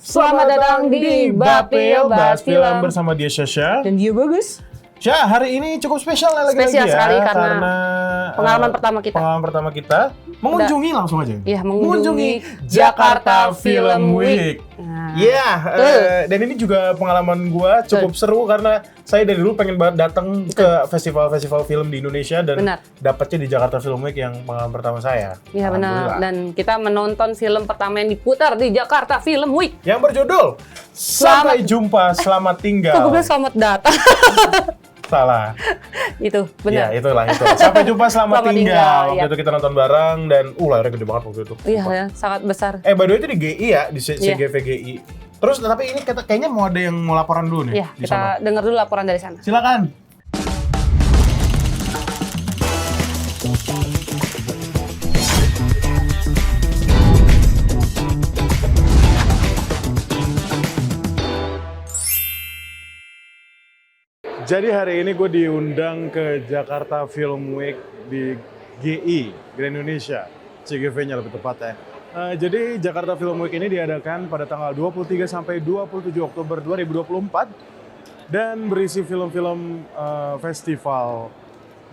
Selamat datang di Bapil Bahas Film bersama dia Syasha dan dia Bagus. Syah, hari ini cukup spesial lagi-lagi Spesial ya, sekali karena pengalaman pertama kita mengunjungi langsung aja. Iya, mengunjungi Jakarta Film Week. Iya, dan ini juga pengalaman gua cukup seru karena saya dari dulu pengen banget datang ke festival-festival film di Indonesia dan dapatnya di Jakarta Film Week yang pengalaman pertama saya. Iya benar, dan kita menonton film pertama yang diputar di Jakarta Film Week yang berjudul Sampai Jumpa, Selamat Tinggal. Kok gue bilang selamat datang? Salah. Itu, benar. Ya, itulah itu. Sampai jumpa, selamat tinggal. Waktu ya. itu kita nonton bareng dan layarnya gede banget waktu itu. Iya, ya, sangat besar. By the way itu di GI ya, di CGV GI. Terus tapi ini kayaknya mau ada yang mau laporan dulu nih. Iya, kita dengar dulu laporan dari sana. Silakan. Jadi hari ini gue diundang ke Jakarta Film Week di GI, Grand Indonesia, CGV-nya lebih tepat ya. Jadi Jakarta Film Week ini diadakan pada tanggal 23 sampai 27 Oktober 2024 dan berisi film-film festival.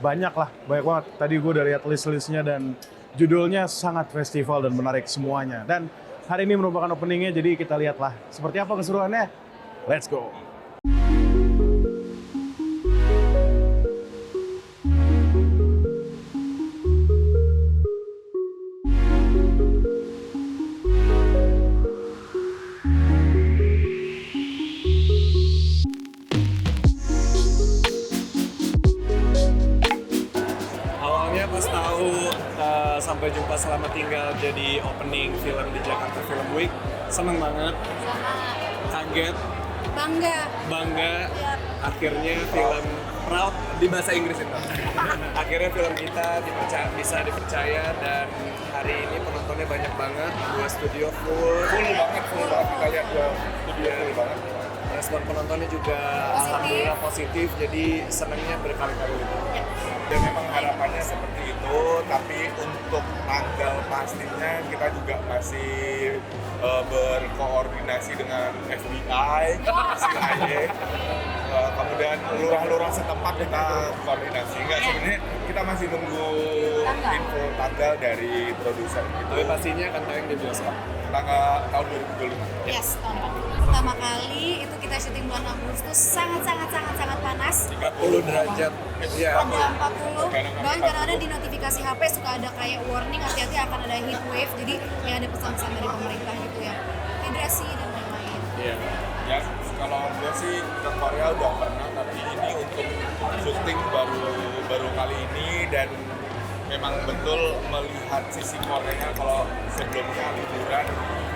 Banyak banget. Tadi gue udah lihat list-listnya dan judulnya sangat festival dan menarik semuanya. Dan hari ini merupakan openingnya, jadi kita lihatlah seperti apa keseruannya. Let's go! Sampai Jumpa Selamat Tinggal jadi opening film di Jakarta Film Week. Seneng banget. Kaget. Bangga. Ya. Akhirnya film proud di bahasa Inggris itu. Akhirnya film kita bisa dipercaya dan hari ini penontonnya banyak banget. Dua studio full banget. Kita lihat dua studio full banget. Respon penontonnya juga alhamdulillah positif, jadi senangnya berkali-kali lipat. Dan memang harapannya seperti itu, tapi untuk tanggal pastinya kita juga masih berkoordinasi dengan FBI, CIA, kemudian lurah-lurah setempat kita koordinasi. Sebenarnya kita masih nunggu info tanggal dari produser. Tapi pastinya akan tayang di bioskop. Tanggal tahun 2025. Yes, tahun depan. Pertama kali itu kita syuting bulan Agustus, sangat panas. 30 derajat. Iya. Ada 40. Dan kadang-kadang di notifikasi HP suka ada kayak warning hati-hati akan ada heat wave. Jadi ya ada pesan-pesan dari pemerintah gitu ya. Hidrasi dan lain-lain. Iya. Ya, kalau gue sih ke Korea udah pernah, tapi ini untuk syuting baru kali ini dan memang betul melihat sisi Korea. Kalau sebelumnya liburan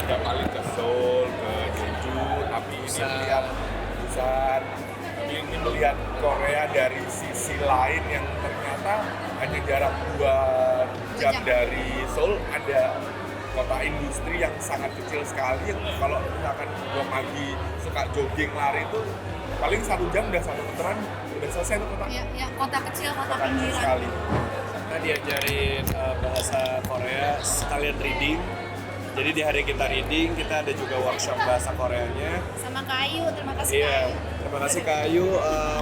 udah paling ke Seoul, ke Jeju, tapi ini melihat Busan, tapi ini melihat Korea dari sisi lain yang ternyata hanya jarak 2 jam dari Seoul ada kota industri yang sangat kecil sekali. Kalau misalkan gua pagi suka jogging lari itu paling 1 jam udah satu putaran udah selesai tuh kota. Ya, kota kecil, kota Kecil pinggiran. sekali. Kita diajarin bahasa Korea sekalian reading. Jadi di hari kita reading, kita ada juga workshop bahasa Koreanya. Sama Kak Ayu, terima kasih Iya, Kak Ayu. terima kasih Kak Ayu,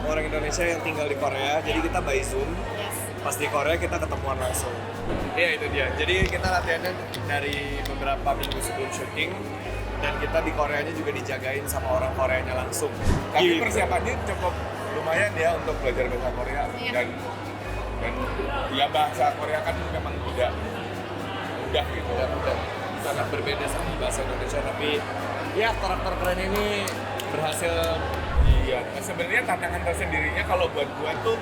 orang Indonesia yang tinggal di Korea. Jadi kita by Zoom. Yes. Pas di Korea kita ketemuan langsung. Iya itu dia. Jadi kita latihannya dari beberapa minggu sebelum syuting dan kita di Koreanya juga dijagain sama orang Koreanya langsung. Tapi Gitu. persiapannya cukup lumayan ya untuk belajar bahasa Korea. Iya. dan ya bahasa Korea kan memang tidak mudah gitu. Udah sangat berbeda sama bahasa Indonesia, tapi ya karakter keren ini berhasil. Iya, nah, sebenarnya tantangan tersendirinya kalau buat gua tuh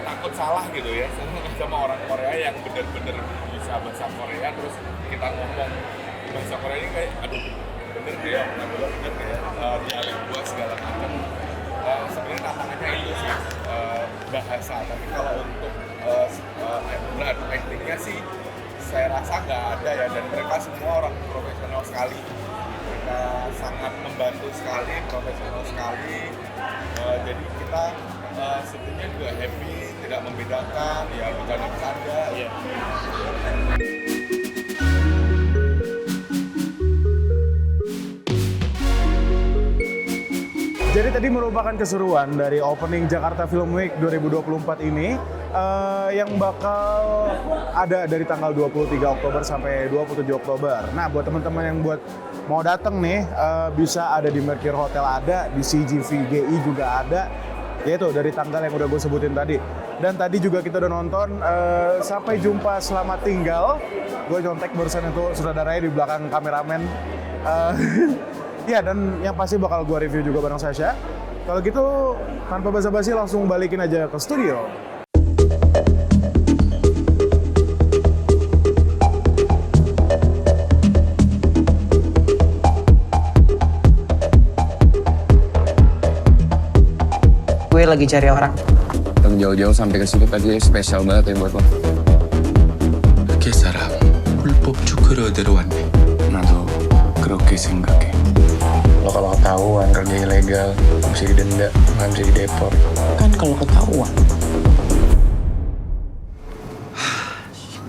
takut salah gitu ya sama orang Korea yang bener-bener bisa bahasa Korea terus kita ngomong bahasa Korea ini kayak aduh bener ya, bener ya, dialek gua segala macam. Sebenarnya tantangannya itu sih bahasa, tapi kalau untuk actingnya sih saya rasa nggak ada ya, dan mereka semua orang profesional sekali. Mereka sangat membantu sekali, profesional sekali. Jadi kita sebetulnya juga happy, tidak membedakan, ya bercanda-bercanda. Iya. Jadi tadi merupakan keseruan dari opening Jakarta Film Week 2024 ini yang bakal ada dari tanggal 23 Oktober sampai 27 Oktober. Nah, buat teman-teman yang mau datang nih, bisa ada di Mercure Hotel ada, di CGV GI juga ada. Yaitu dari tanggal yang udah gue sebutin tadi. Dan tadi juga kita udah nonton Sampai Jumpa Selamat Tinggal. Gue nyontek barusan itu saudaranya di belakang kameramen. Ya, dan yang pasti bakal gue review juga bareng Sasha. Kalau gitu, tanpa basa-basi langsung balikin aja ke studio. Gue lagi cari orang. Datang jauh-jauh sampai ke sini tadi spesial banget ya buat lo. 사람 불법 축구로 들어왔네. 나도 그렇게 생각해. Lo kalau ketahuan kerja ilegal, bisa didenda, nggak bisa dideport. Kan kalau ketahuan.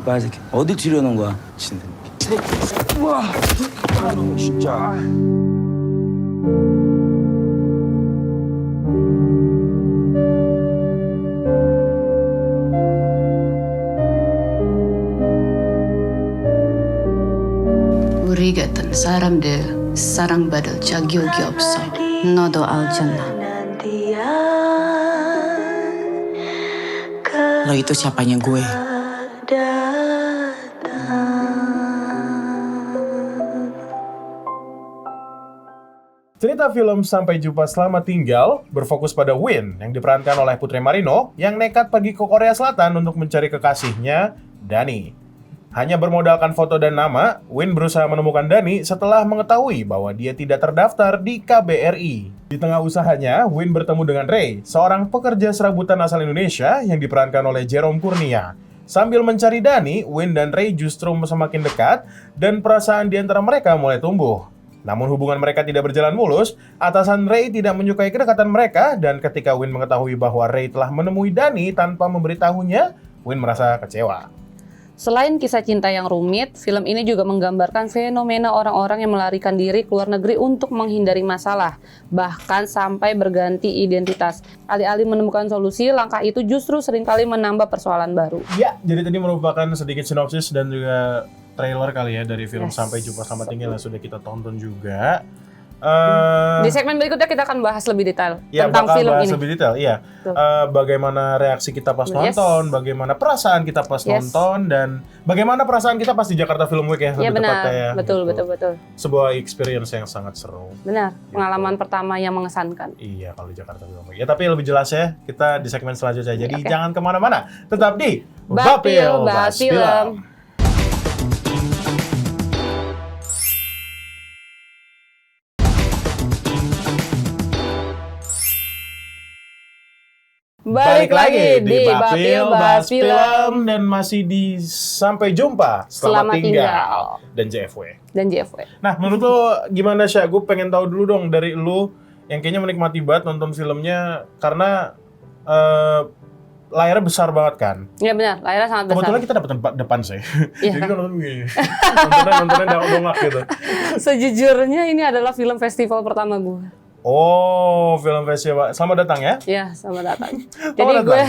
빠지게. 어디 치려는 거야? 진짜. 와. 진짜. 우리 같은 사람들 사랑받을 자격이 없어. 너도 알잖아. Lo itu siapanya gue. Cerita film Sampai Jumpa Selamat Tinggal berfokus pada Win yang diperankan oleh Putri Marino yang nekat pergi ke Korea Selatan untuk mencari kekasihnya, Dani. Hanya bermodalkan foto dan nama, Win berusaha menemukan Dani setelah mengetahui bahwa dia tidak terdaftar di KBRI. Di tengah usahanya, Win bertemu dengan Ray, seorang pekerja serabutan asal Indonesia yang diperankan oleh Jerome Kurnia. Sambil mencari Dani, Win dan Ray justru semakin dekat dan perasaan di antara mereka mulai tumbuh. Namun hubungan mereka tidak berjalan mulus, atasan Ray tidak menyukai kedekatan mereka, dan ketika Win mengetahui bahwa Ray telah menemui Dani tanpa memberitahunya, Win merasa kecewa. Selain kisah cinta yang rumit, film ini juga menggambarkan fenomena orang-orang yang melarikan diri ke luar negeri untuk menghindari masalah, bahkan sampai berganti identitas. Alih-alih menemukan solusi, langkah itu justru seringkali menambah persoalan baru. Ya, jadi tadi merupakan sedikit sinopsis dan juga trailer kali ya dari film Sampai Jumpa Selamat Tinggal yang sudah kita tonton juga. Di segmen berikutnya kita akan bahas lebih detail ya, tentang film bahas ini. lebih detail, iya. Bagaimana reaksi kita pas nonton, bagaimana perasaan kita pas nonton, dan bagaimana perasaan kita pas di Jakarta Film Week ya, Iya lebih tepatnya ya. betul, gitu. betul. Sebuah experience yang sangat seru. Benar, pengalaman pertama yang mengesankan. Iya, kalau di Jakarta Film Week. Ya, tapi lebih jelas ya, kita di segmen selanjutnya. Jadi jangan kemana-mana, tetap di Bapil Bahas Film. Balik lagi di Bapil Bahas Film dan masih di Sampai Jumpa Selamat Tinggal dan JFW. Nah, menurut lo gimana sih? Gue pengen tahu dulu dong dari lo yang kayaknya menikmati banget nonton filmnya karena layarnya besar banget kan? Iya benar, layarnya sangat besar. Kebetulan kita dapat tempat depan sih. Iya. Jadi kan nonton begini. Nontonnya dongak gitu. Sejujurnya ini adalah film festival pertama gue. Oh, film festival. Selamat datang ya? Iya, selamat datang. Jadi gue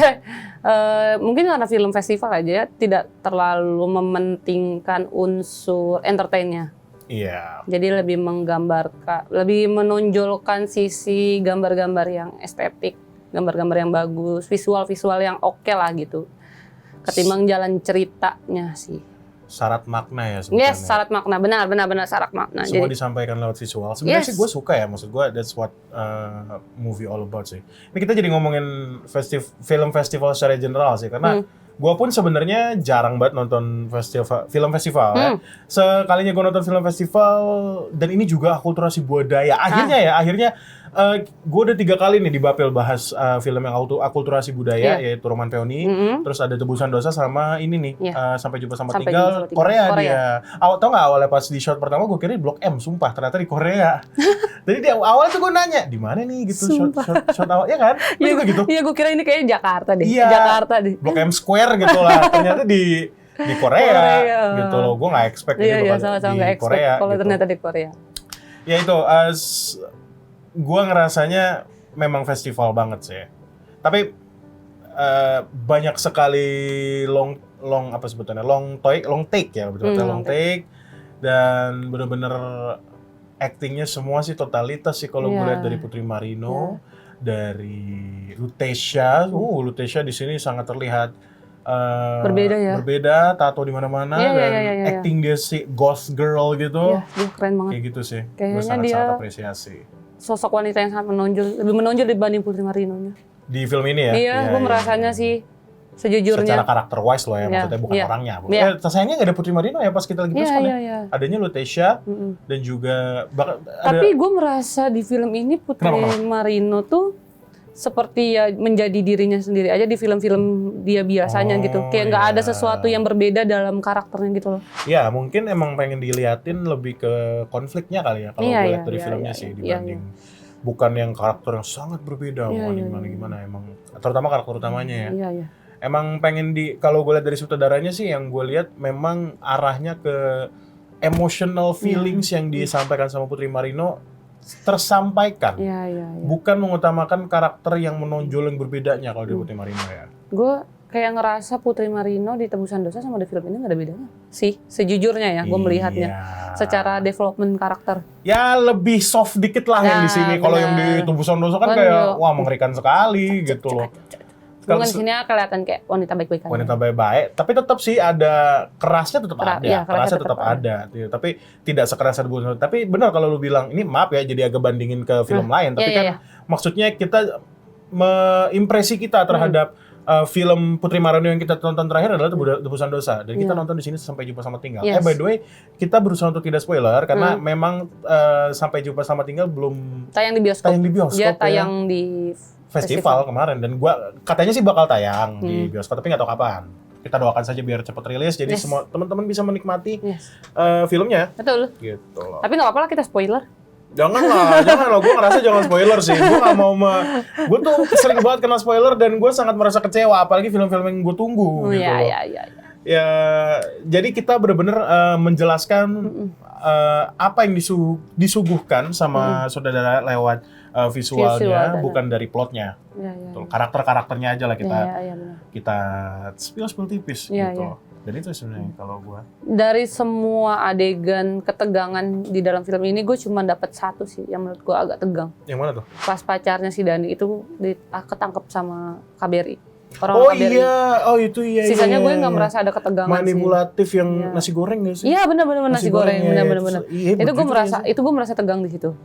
mungkin karena film festival aja tidak terlalu mementingkan unsur entertainnya. Iya. Jadi lebih menggambarkan, lebih menonjolkan sisi gambar-gambar yang estetik, gambar-gambar yang bagus, visual-visual yang oke lah gitu. Ketimbang jalan ceritanya sih. Syarat makna ya sebenarnya. Yes, syarat makna. Benar syarat makna. Semua jadi, disampaikan lewat visual. Sebenarnya sih gue suka ya, maksud gue that's what movie all about sih. Ini kita jadi ngomongin film festival secara general sih, karena gue pun sebenarnya jarang banget nonton film festival ya. Sekalinya gue nonton film festival, dan ini juga akulturasi budaya. Akhirnya gue udah 3 kali nih di Bapil bahas film yang akulturasi budaya, yaitu Roman Peony, terus ada Tebusan Dosa sama ini nih, Sampai Jumpa Selamat Tinggal, Korea dia. Tau gak awalnya pas di shot pertama gue kira di Blok M, sumpah ternyata di Korea. Jadi di awal tuh gue nanya, di mana nih gitu shot awal, ya kan? Iya juga gitu. Iya, gue kira ini kayaknya Jakarta deh. Iya, Jakarta deh. Blok M Square gitu lah, ternyata di Korea gitu loh. Gue gak expect ini bakal sama-sama di gak expect Korea kalau gitu. ternyata di Korea. Ya itu, gua ngerasanya memang festival banget sih. Tapi banyak sekali long apa sebutannya long take ya, betul-betul long take, dan bener-bener actingnya semua sih totalitas sih kalau gue lihat dari Putri Marino, dari Lutetia. Lutetia di sini sangat terlihat berbeda, tato di mana-mana, dan acting dia si ghost girl gitu. Iya, dia keren banget. Kayak gitu sih. Kayaknya Gue sangat dia apresiasi. Sosok wanita yang sangat lebih menonjol dibanding Putri Marino-nya. Di film ini ya? Iya, gue merasanya sih sejujurnya. Secara karakter wise loh ya, maksudnya bukan orangnya. Sayangnya nggak ada Putri Marino ya pas kita lagi bioskop ya. Adanya Lutetia dan juga tapi gue merasa di film ini Putri Marino tuh seperti ya menjadi dirinya sendiri aja di film-film dia biasanya gitu. Kayak nggak ada sesuatu yang berbeda dalam karakternya gitu loh. Ya, mungkin emang pengen diliatin lebih ke konfliknya kali ya kalau gue lihat dari filmnya sih dibanding bukan yang karakter yang sangat berbeda, gimana emang terutama karakter utamanya ya. Iya. Emang pengen kalau gue lihat dari sutradaranya sih yang gue lihat memang arahnya ke emotional feelings yang disampaikan sama Putri Marino tersampaikan. Bukan mengutamakan karakter yang menonjol yang berbedanya kalau di Putri Marino ya. Gue kayak ngerasa Putri Marino di Tebusan Dosa sama di film ini nggak ada bedanya sih, sejujurnya ya gue melihatnya secara development karakter. Ya lebih soft dikit lah yang di sini. Kalau yang di Tebusan Dosa kan kayak wah mengerikan sekali gitu loh. Kalau di sini kelihatan kayak wanita baik-baik aja. Wanita baik-baik, tapi tetap sih ada kerasnya tetap ada. Kerasnya tetap ada. Tapi tidak sekeras Tebusan Dosa. Tapi benar kalau lu bilang ini maaf ya jadi agak bandingin ke film lain, tapi kan maksudnya kita impresi kita terhadap film Putri Marino yang kita tonton terakhir adalah Tebusan Dosa, dan kita nonton di sini Sampai Jumpa Sama Tinggal. By the way, kita berusaha untuk tidak spoiler karena memang Sampai Jumpa Sama Tinggal belum tayang di bioskop. Dia tayang di festival kemarin, dan gua katanya sih bakal tayang di bioskop, tapi nggak tahu kapan. Kita doakan saja biar cepat rilis, jadi semua teman-teman bisa menikmati filmnya. Betul. Gitu loh. Tapi nggak apa-apa lah kita spoiler. Jangan lah, gue ngerasa jangan spoiler sih. Gue gak mau, gue tuh sering banget kena spoiler dan gue sangat merasa kecewa, apalagi film-film yang gue tunggu gitu loh. Ya, jadi kita benar-benar menjelaskan apa yang disuguhkan sama saudara lewat visualnya, bukan dari plotnya. Karakter-karakternya aja lah kita spill tipis gitu. Dan itu sebenarnya kalau gue dari semua adegan ketegangan di dalam film ini, gue cuma dapat satu sih yang menurut gue agak tegang. Yang mana tuh? Pas pacarnya si Dani itu ketangkep sama KBRI. KBRI. Itu iya. Sisanya gue nggak merasa ada ketegangan. Manipulatif sih. Yang nasi goreng nggak sih? Iya benar-benar nasi goreng, benar-benar. Itu gue merasa tegang di situ.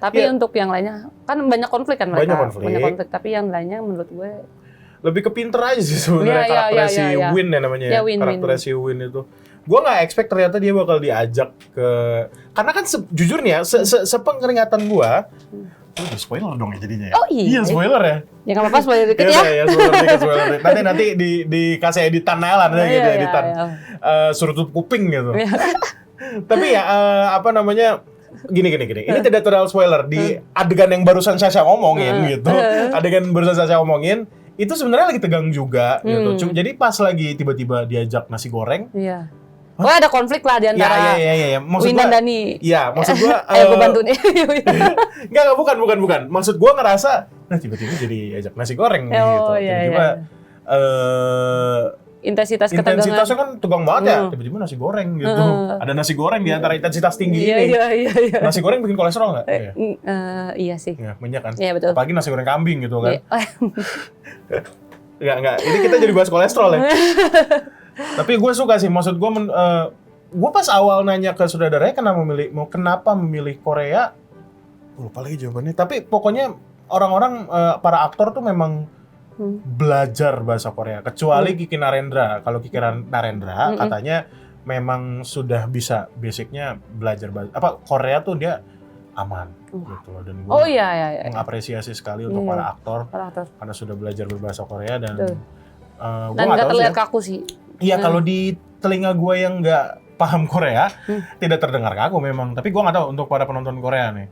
Tapi untuk yang lainnya kan banyak konflik kan mereka. Banyak konflik. Tapi yang lainnya menurut gue lebih ke pinter aja sih sebenarnya karakternya si Win ya namanya ya. Karakternya si Win itu. Gue nggak expect ternyata dia bakal diajak ke, karena kan jujur nih ya, sepengeringatan gue, spoiler dong ya jadinya ya. Oh iya spoiler ya. Ya nggak apa-apa spoiler dikit ya. Iya spoiler dikit. Nanti dikasih editan lah gitu, editan suruh tutup kuping gitu. Tapi ya gini. Ini tidak terlalu spoiler di adegan yang barusan saya ngomongin gitu. Adegan barusan saya ngomongin itu sebenarnya lagi tegang juga gitu. Jadi pas lagi tiba-tiba diajak nasi goreng. Iya. Oh ada konflik lah di antara Win dan Dani. Iya, maksud gua ayo gua bantu nih. Enggak, bukan. Maksud gua ngerasa tiba-tiba jadi ajak nasi goreng gitu. Tiba-tiba intensitasnya kan tegang banget ya. Tiba-tiba nasi goreng gitu. Ada nasi goreng di antara intensitas tinggi ini. Iya. Nasi goreng bikin kolesterol nggak? Iya sih. Ya, minyak kan? Iya betul. Apalagi nasi goreng kambing gitu kan. Enggak. Ini kita jadi bahas kolesterol ya. Tapi gue suka sih. Maksud gue, gue pas awal nanya ke saudaranya kenapa memilih Korea, lupa lagi jawabannya. Tapi pokoknya orang-orang, para aktor tuh memang belajar bahasa Korea, kecuali Kiki Narendra. Kalau Kiki Narendra katanya memang sudah bisa basicnya belajar Korea tuh dia aman gitu loh. Dan gue mengapresiasi sekali untuk para aktor karena sudah belajar berbahasa Korea dan nggak terlihat kaku sih. Iya kalau di telinga gue yang nggak paham Korea tidak terdengar kaku memang, tapi gue nggak tahu untuk para penonton Korea nih.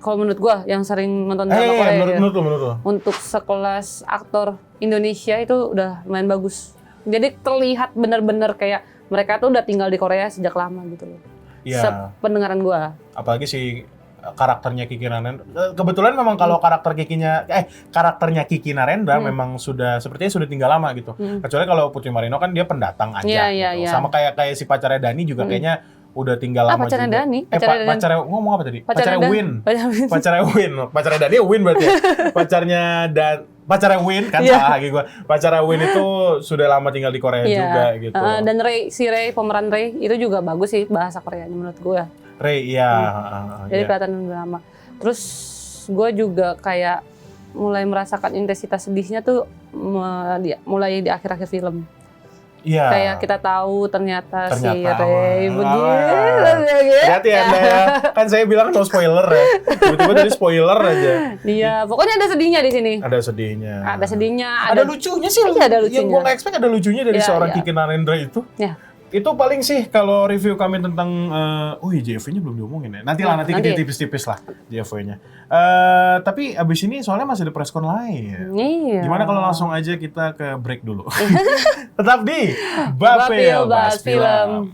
Kalau menurut gue yang sering nonton drama Korea, menurut lu. Untuk sekelas aktor Indonesia itu udah lumayan bagus. Jadi terlihat benar-benar kayak mereka tuh udah tinggal di Korea sejak lama gitu loh. Iya. Pendengaran gue. Apalagi si karakternya Kiki Narendra. Kebetulan memang kalau karakternya Kiki Narendra memang sepertinya sudah tinggal lama gitu. Kecuali kalau Putri Marino kan dia pendatang aja. Gitu. Sama kayak si pacarnya Dani juga kayaknya udah tinggal lama pacarnya juga. Dani? Pacarnya ngomong apa tadi? Pacarnya Win. Pacarnya Dani Win berarti ya. Pacarnya Win kan salah lagi gue. Pacarnya Win itu sudah lama tinggal di Korea juga gitu. Dan Ray, pemeran Ray itu juga bagus sih bahasa Koreanya menurut gue. Ray, iya. Jadi kelihatan udah lama. Terus gue juga kayak mulai merasakan intensitas sedihnya tuh mulai di akhir-akhir film. Iya. Kayak kita tahu ternyata si Ray begini. Hati-hati Anda ya. Kan saya bilang no spoiler ya. Tiba-tiba jadi spoiler aja. Iya, pokoknya ada sedihnya di sini. Ada sedihnya. Ada lucunya sih. Iya, ada lucunya. Yang gue nggak expect ada lucunya dari seorang Kiki Narendra itu. Iya. Itu paling sih kalau review kami tentang JFW-nya belum diomongin ya. Nanti kita tipis-tipis lah JFW-nya. Tapi abis ini soalnya masih ada preskon lain. Iya. Gimana kalau langsung aja kita ke break dulu. Tetap di Bapil Bahas Film.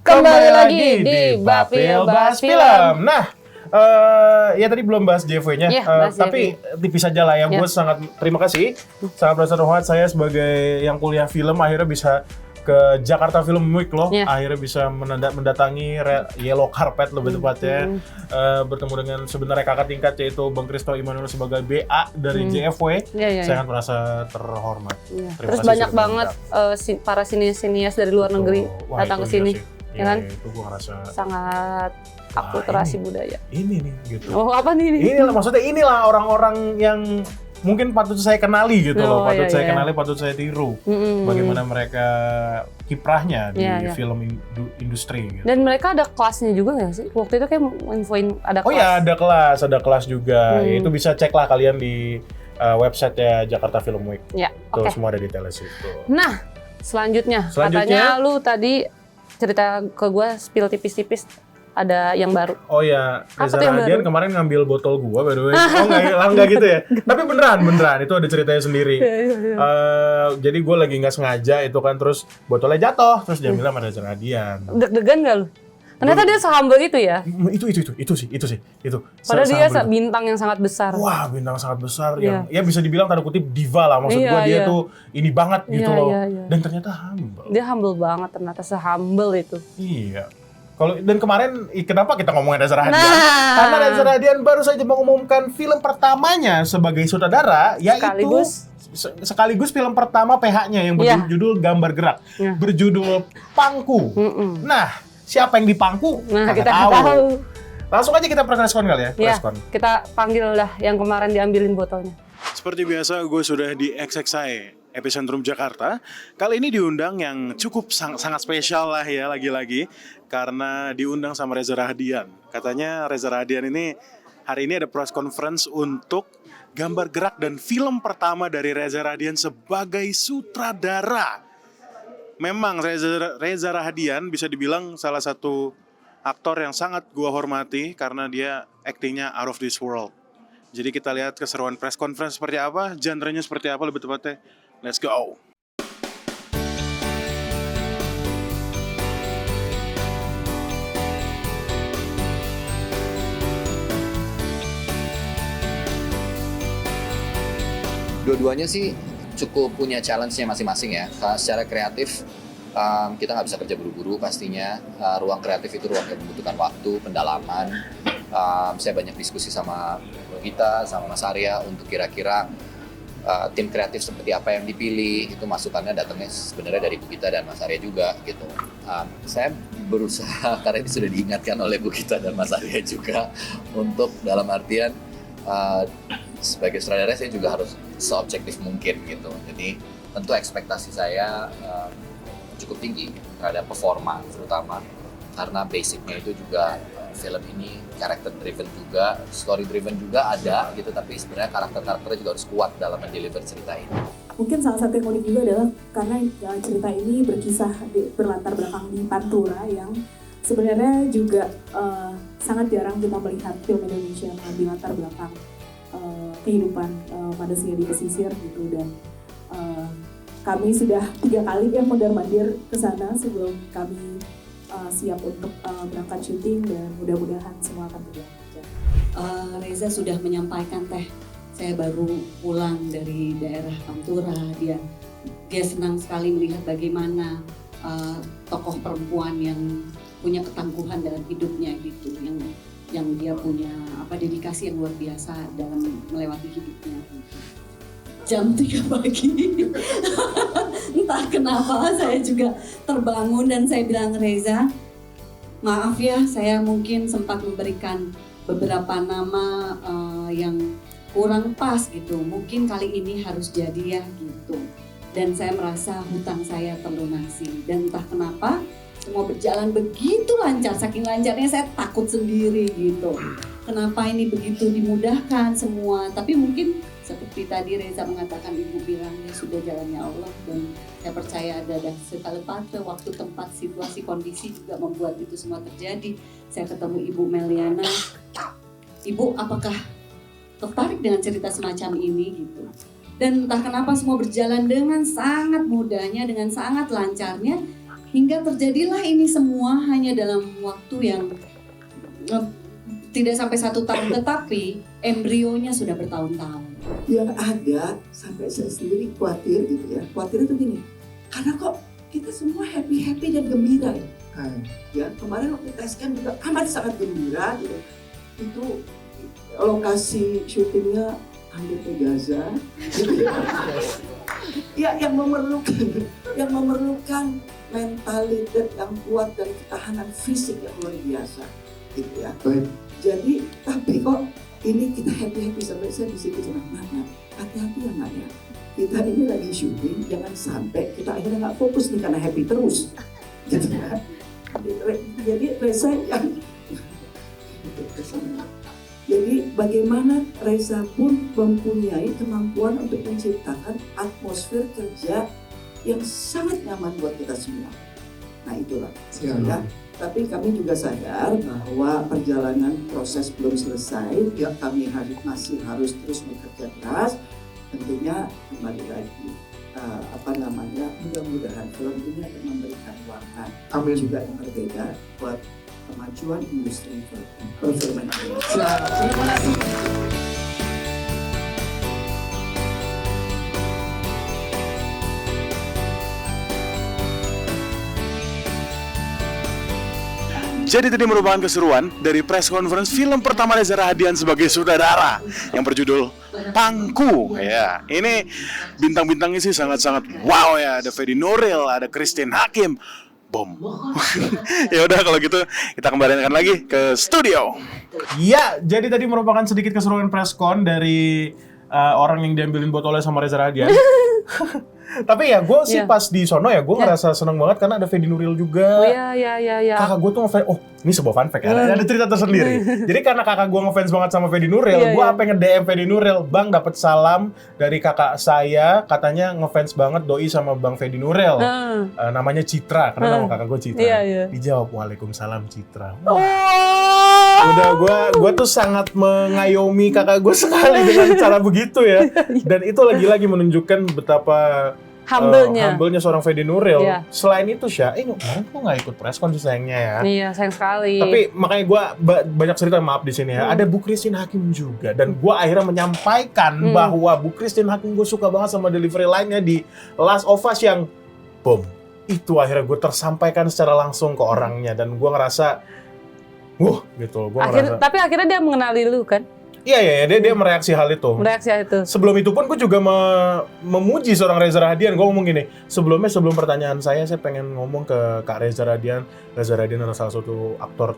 Kembali lagi di Bapil Bahas Film. Nah, ya tadi belum bahas JFW-nya, tapi tipis aja lah ya. Gue sangat terima kasih, sangat merasa terhormat saya sebagai yang kuliah film akhirnya bisa ke Jakarta Film Week loh. Akhirnya bisa mendatangi yellow carpet lebih tepatnya, bertemu dengan sebenarnya kakak tingkat yaitu Bang Kristo Immanuel sebagai BA dari JFW. Saya sangat merasa terhormat. Terus banyak banget para sinias dari luar negeri datang ke sini. Ya kan? Itu gue ngerasa sangat akulturasi budaya. Ini nih gitu. Oh, apa nih? Inilah maksudnya inilah orang-orang yang mungkin patut saya kenali gitu loh, patut saya kenali, patut saya tiru. Bagaimana mereka kiprahnya di film industri gitu. Dan mereka ada kelasnya juga nggak sih? Waktu itu kayak infoin ada kelas. Oh ya, ada kelas juga. Itu bisa cek lah kalian di website ya Jakarta Film Week. Ya, Tuh semua ada detailnya situ. Nah, selanjutnya katanya lu tadi cerita ke gue spill tipis-tipis ada yang baru. Oh ya, Reza Radian kemarin ngambil botol gua by the way. Oh enggak gitu ya. Tapi beneran itu ada ceritanya sendiri. Jadi gue lagi nggak sengaja itu kan, terus botolnya jatuh, terus dia bilang ada Reza Radian. Deg-degan gak lu? Ternyata dia se-humble itu ya? Itu sih. Padahal dia bintang yang sangat besar. Wah, bintang sangat besar yang ya bisa dibilang tanda kutip diva lah. Maksud gue dia tuh ini banget gitu loh. Dan ternyata humble. Dia humble banget ternyata, se-humble itu. Iya. Dan kemarin kenapa kita ngomongin Reza Radian? Karena Reza Radian baru saja mengumumkan film pertamanya sebagai sutradara, yaitu sekaligus film pertama PH-nya yang berjudul Gambar Gerak, berjudul Pangku. Nah, siapa yang dipangku? Nah, kita tahu. Langsung aja kita preskon kali ya. Kita panggil lah yang kemarin diambilin botolnya. Seperti biasa, gue sudah di XXI Epicentrum Jakarta. Kali ini diundang yang cukup sangat spesial lah ya, lagi-lagi karena diundang sama Reza Radian. Katanya Reza Radian ini hari ini ada press conference untuk Gambar Gerak dan film pertama dari Reza Radian sebagai sutradara. Memang Reza Radian bisa dibilang salah satu aktor yang sangat gua hormati karena dia aktingnya out of this world. Jadi kita lihat keseruan press conference seperti apa, genre-nya seperti apa lebih tepatnya. Let's go! Dua-duanya sih cukup punya challenge-nya masing-masing ya. Secara kreatif, kita nggak bisa kerja buru-buru pastinya. Ruang kreatif itu ruang yang membutuhkan waktu, pendalaman. Saya banyak diskusi sama Gita, sama Mas Arya untuk kira-kira tim kreatif seperti apa yang dipilih. Itu masukannya datangnya sebenarnya dari Bu Gita dan Mas Arya juga gitu. Saya berusaha, karena ini sudah diingatkan oleh Bu Gita dan Mas Arya juga, untuk dalam artian sebagai sutradara saya juga harus seobjektif mungkin gitu. Jadi tentu ekspektasi saya cukup tinggi terhadap performa, terutama karena basicnya itu juga film ini character driven juga, story driven juga ada gitu, tapi sebenarnya karakter-karakternya juga harus kuat dalam mendeliver cerita ini. Mungkin salah satu yang unik juga adalah karena cerita ini berlatar belakang di Pantura yang sebenarnya juga sangat jarang kita melihat film Indonesia yang di latar belakang kehidupan manusia di pesisir gitu. Dan kami sudah 3 kali ya mondar-mandir ke sana sebelum kami siap untuk berangkat syuting, dan mudah-mudahan semua akan berjalan. Reza sudah menyampaikan Teh, saya baru pulang dari daerah Pantura. Dia senang sekali melihat bagaimana tokoh perempuan yang punya ketangguhan dalam hidupnya gitu, yang dia punya dedikasi yang luar biasa dalam melewati hidupnya. Jam 3 pagi, entah kenapa saya juga terbangun dan saya bilang, Reza, maaf ya, saya mungkin sempat memberikan beberapa nama yang kurang pas gitu. Mungkin kali ini harus jadi ya gitu. Dan saya merasa hutang saya terlunasi. Dan entah kenapa semua berjalan begitu lancar. Saking lancarnya saya takut sendiri gitu. Kenapa ini begitu dimudahkan semua. Tapi mungkin seperti tadi Reza mengatakan, Ibu bilang ya sudah jalannya Allah. Dan saya percaya ada segala patra, waktu, tempat, situasi, kondisi juga membuat itu semua terjadi. Saya ketemu Ibu Meliana. Ibu, apakah tertarik dengan cerita semacam ini gitu? Dan entah kenapa semua berjalan dengan sangat mudahnya, dengan sangat lancarnya, hingga terjadilah ini semua hanya dalam waktu yang tidak sampai 1 tahun, tetapi embrionya sudah bertahun-tahun. Yang ada sampai saya sendiri khawatir gitu ya. Khawatir itu gini, karena kok kita semua happy dan gembira ya. Ya kemarin waktu tes kan juga amat sangat gembira gitu. Itu lokasi syutingnya hampir ke Gaza. Gitu ya. yang memerlukan mentalitas yang kuat dan ketahanan fisik yang luar biasa gitu ya. Jadi tapi kok ini kita happy sampai saya di situ mana hati-hati ya Mbak ya. Kita ini lagi syuting, jangan sampai kita akhirnya nggak fokus nih karena happy terus. Jadi Reza yang jadi bagaimana Reza pun mempunyai kemampuan untuk menciptakan atmosfer kerja yang sangat nyaman buat kita semua. Nah itulah ya. Tapi kami juga sadar bahwa perjalanan proses belum selesai, ya kami masih harus terus bekerja keras. Tentunya kembali lagi mudah-mudahan film ini akan memberikan warna juga yang berbeda buat kemajuan industri perfilman Indonesia. Terima kasih. Jadi tadi merupakan keseruan dari press conference film pertama Reza Rahadian sebagai sutradara yang berjudul Pangku. Ya, ini bintang-bintangnya sih sangat-sangat wow ya. Ada Fedi Nuril, ada Christine Hakim. Bom. Ya udah kalau gitu kita kembalikan lagi ke studio. Ya, jadi tadi merupakan sedikit keseruan press con dari orang yang diambilin botolnya sama Reza Rahadian. Tapi ya gue sih pas di sono ya gue ngerasa seneng banget karena ada Fedi Nuril juga. Oh iya. Kakak gue tuh ngefans, ini sebuah fun fact ya, ada cerita tersendiri. Jadi karena kakak gue ngefans banget sama Fedi Nuril, gue nge-DM Fedi Nuril, Bang dapet salam dari kakak saya, katanya ngefans banget doi sama Bang Fedi Nuril. Namanya Citra, karena nama kakak gue Citra. Dijawab, Waalaikumsalam Citra. Udah gue tuh sangat mengayomi kakak gue sekali dengan cara begitu ya. Dan itu lagi-lagi menunjukkan betapa humble-nya seorang Fedi Nuril. Selain itu Syah, kemarin kok nggak ikut press con sayangnya ya. Iya, sayang sekali. Tapi makanya gue banyak cerita, maaf di sini ya. Ada Bu Christine Hakim juga, dan gue akhirnya menyampaikan bahwa Bu Christine Hakim gue suka banget sama delivery line-nya di Last of Us yang boom. Itu akhirnya gue tersampaikan secara langsung ke orangnya, dan gue ngerasa gitu. Tapi akhirnya dia mengenali lu kan? Iya, dia mereaksi hal itu. Sebelum itu pun gue juga memuji seorang Reza Rahadian. Gue ngomong gini, sebelum pertanyaan saya pengen ngomong ke Kak Reza Rahadian. Reza Rahadian adalah salah satu aktor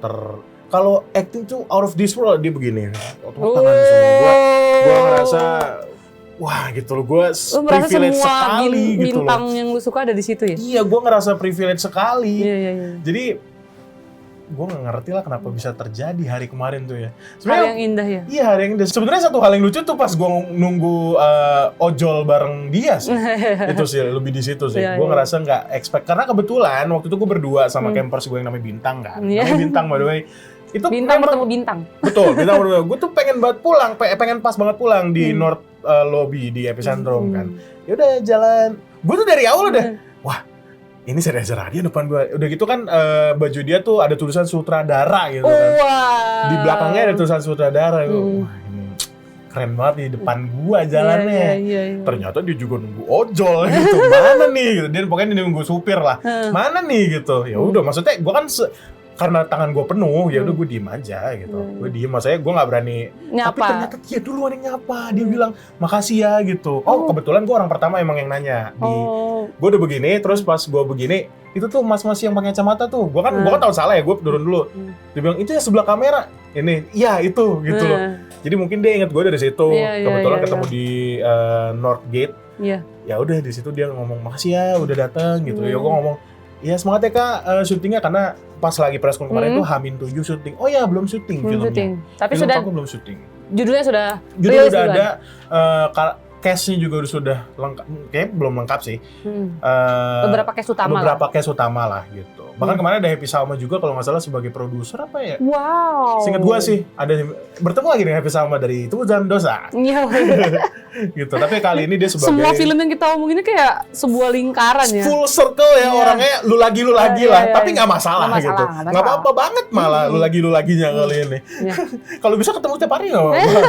kalau acting tuh out of this world, dia begini. Tangan semua. Gue ngerasa, wah gitu loh, gue privilege sekali gitu loh. Bintang yang lu suka ada di situ ya? Iya, gue ngerasa privilege sekali. Iya. Jadi gue nggak ngerti lah kenapa bisa terjadi hari kemarin tuh ya. Hal yang indah ya? Iya, hari yang indah. Sebenarnya satu hal yang lucu tuh pas gue nunggu ojol bareng dia sih. Itu sih, lebih di situ sih. Gue ngerasa nggak expect. Karena kebetulan waktu itu gue berdua sama campers gue yang namanya Bintang kan. Namanya Bintang by the way. Itu Bintang memang- bertemu bintang. Betul, bintang berdua. Gue tuh pengen banget pulang, pengen pas banget pulang di North Lobby di Epicentrum kan. Ya udah jalan. Gue tuh dari awal udah, wah ini Reza Radian depan gue. Udah gitu kan baju dia tuh ada tulisan sutradara gitu kan. Wow. Di belakangnya ada tulisan sutradara. Wah ini keren banget di depan gua jalannya. Iya. Ternyata dia juga nunggu ojol gitu. Mana nih gitu. Dia pokoknya dia nunggu supir lah. Mana nih gitu. Ya udah maksudnya gua kan karena tangan gue penuh, ya udah gue diem aja gitu. Gue diem, maksudnya gue nggak berani. Nyapa. Tapi ternyata dia duluan yang nyapa. Dia bilang makasih ya gitu. Oh kebetulan gue orang pertama emang yang nanya. Gue udah begini, terus pas gue begini, itu tuh mas-mas yang pakai kacamata tuh. Gue kan tahu salah ya, gue turun dulu. Dia bilang itu ya sebelah kamera. Ini, iya itu gitu loh. Jadi mungkin dia inget gue dari situ. Kebetulan ketemu di North Gate. Iya. Ya udah di situ dia ngomong makasih ya udah datang gitu. Ya gue ngomong, ya semangat ya kak syutingnya karena pas lagi press con kemarin itu H-7 syuting. Oh ya belum syuting filmnya. Tapi film sudah aku belum syuting. judulnya sudah Judulnya udah ada, cast-nya juga sudah lengkap. Kayaknya belum lengkap sih. beberapa case utama Beberapa case utama lah gitu. Bahkan kemarin ada Happy Salma juga kalau nggak salah sebagai produser apa ya? Wow. Seingat gua sih ada bertemu lagi dengan Happy Salma dari Itu dan Dosa. Iya. Gitu. Tapi kali ini dia sebagai Semua film yang kita omongin ini kayak sebuah lingkaran ya. full circle ya orangnya lu lagi lah, tapi nggak masalah, Nggak gitu. masalah. Nggak apa-apa banget malah lu laginya kali ini. Kalau bisa ketemu tiap hari nggak apa-apa.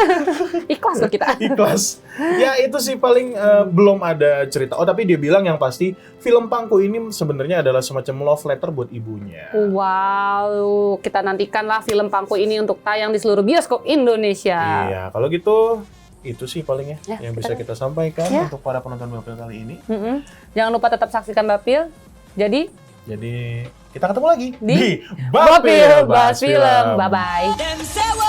Ikhlas kok kita. Ikhlas. Ya itu sih paling belum ada cerita. Oh tapi dia bilang yang pasti film Pangku ini sebenarnya adalah semacam love letter buat ibunya. Wow, kita nantikanlah film Pangku ini untuk tayang di seluruh bioskop Indonesia. Iya, kalau gitu itu sih paling ya yang bisa kita sampaikan Ya. untuk para penonton Bapil kali ini. Jangan lupa tetap saksikan Bapil. Jadi kita ketemu lagi di Bapil Bahas Film. Bye-bye.